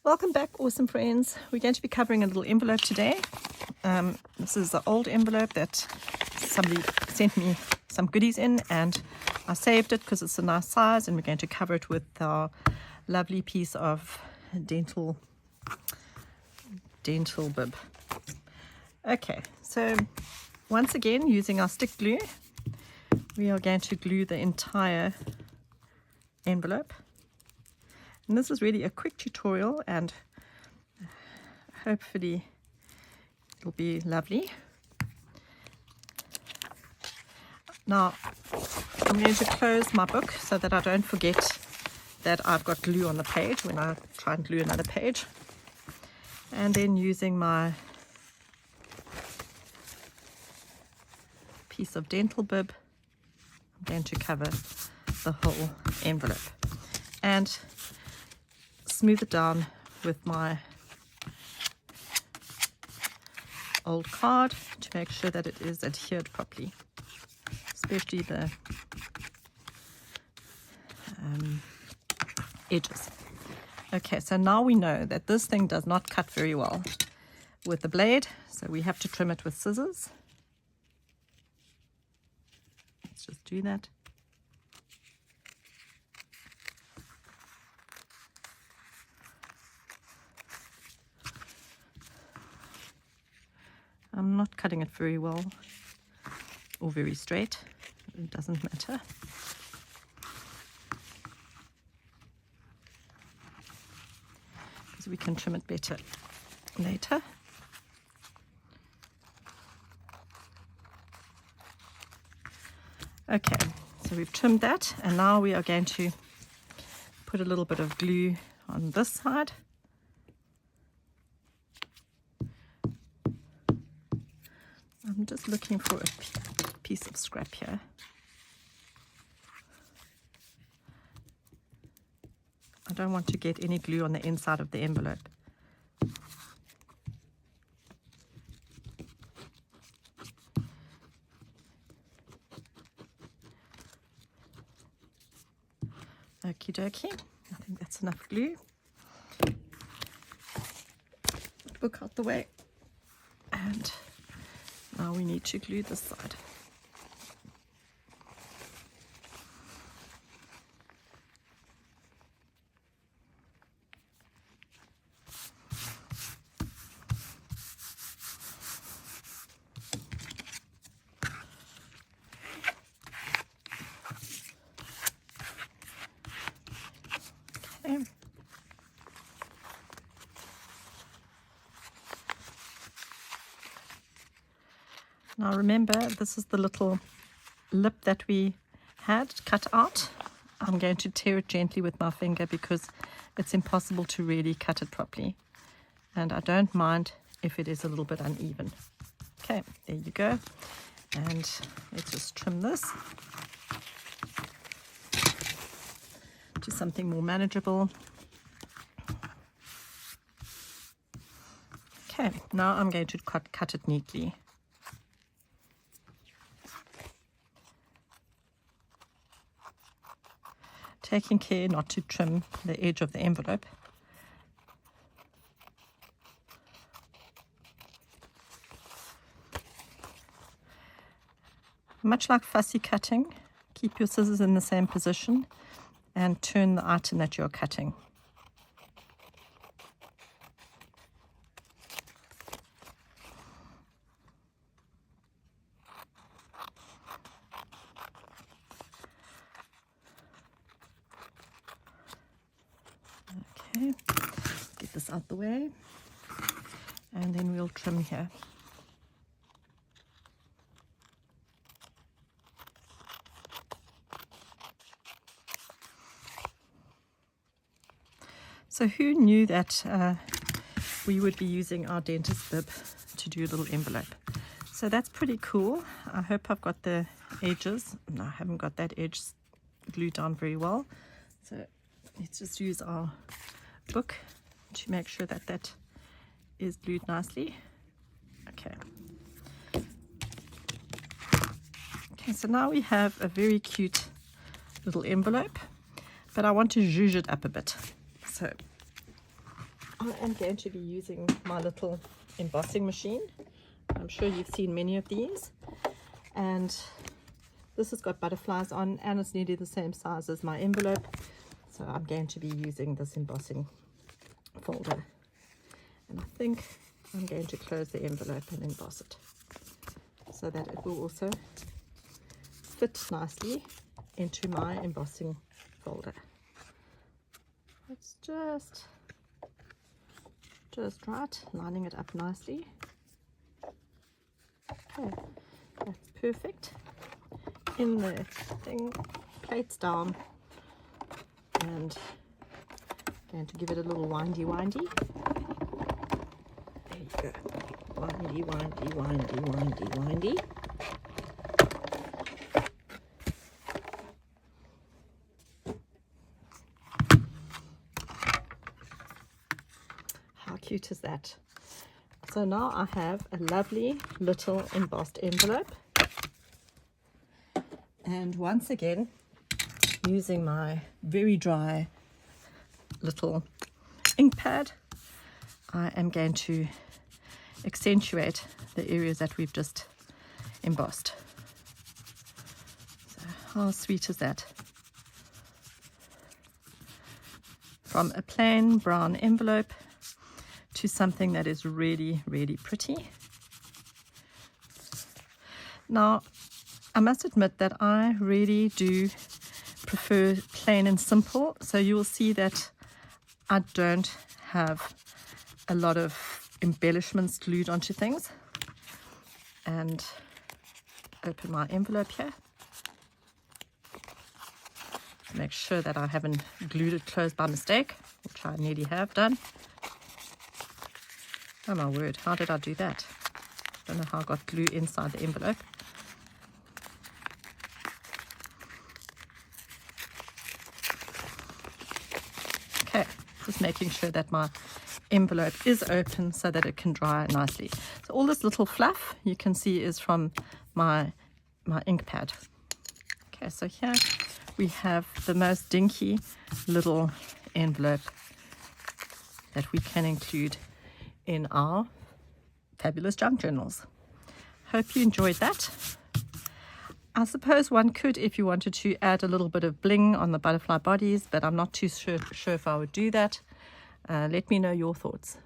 Welcome back, awesome friends. We're going to be covering a little envelope today. This is the old envelope that somebody sent me some goodies in, and I saved it because it's a nice size, and we're going to cover it with our lovely piece of dental bib. Okay, so once again, using our stick glue, we are going to glue the entire envelope. And this is really a quick tutorial, and hopefully it'll be lovely. Now I'm going to close my book so that I don't forget that I've got glue on the page when I try and glue another page. And then using my piece of dental bib, I'm going to cover the whole envelope and smooth it down with my old card to make sure that it is adhered properly, especially the edges. Okay, so now we know that this thing does not cut very well with the blade, so we have to trim it with scissors. Let's just do that. I'm not cutting it very well or very straight. It doesn't matter. Because we can trim it better later. Okay, so we've trimmed that, and now we are going to put a little bit of glue on this side. I'm just looking for a piece of scrap here. I don't want to get any glue on the inside of the envelope. Okie dokie, I think that's enough glue. Book out the way, and now we need to glue this side. Okay. Now remember, this is the little lip that we had cut out. I'm going to tear it gently with my finger because it's impossible to really cut it properly. And I don't mind if it is a little bit uneven. Okay, there you go. And let's just trim this to something more manageable. Okay, now I'm going to cut it neatly. Taking care not to trim the edge of the envelope. Much like fussy cutting, keep your scissors in the same position and turn the item that you're cutting. Okay, get this out the way, and then we'll trim here. So who knew that we would be using our dentist bib to do a little envelope? So that's pretty cool. I hope I've got the edges. No, I haven't got that edge glued down very well. So let's just use our book to make sure that that is glued nicely. Okay. Okay, so now we have a very cute little envelope, but I want to zhuzh it up a bit. So I am going to be using my little embossing machine. I'm sure you've seen many of these, and this has got butterflies on, and it's nearly the same size as my envelope, so I'm going to be using this embossing folder. And I think I'm going to close the envelope and emboss it so that it will also fit nicely into my embossing folder. It's just right, lining it up nicely. Okay, that's perfect. In the thing, plates down, and going to give it a little windy. There you go. Windy. How cute is that? So now I have a lovely little embossed envelope. And once again, using my very dry little ink pad, I am going to accentuate the areas that we've just embossed. So how sweet is that? From a plain brown envelope to something that is really, really pretty. Now, I must admit that I really do prefer plain and simple, so you will see that I don't have a lot of embellishments glued onto things. And open my envelope here. Make sure that I haven't glued it closed by mistake, which I nearly have done. Oh my word, how did I do that? Don't know how I got glue inside the envelope. Okay, just making sure that my envelope is open so that it can dry nicely. So all this little fluff you can see is from my ink pad. Okay, so here we have the most dinky little envelope that we can include in our fabulous junk journals. Hope you enjoyed that. I suppose one could, if you wanted to, add a little bit of bling on the butterfly bodies, but I'm not too sure if I would do that. Let me know your thoughts.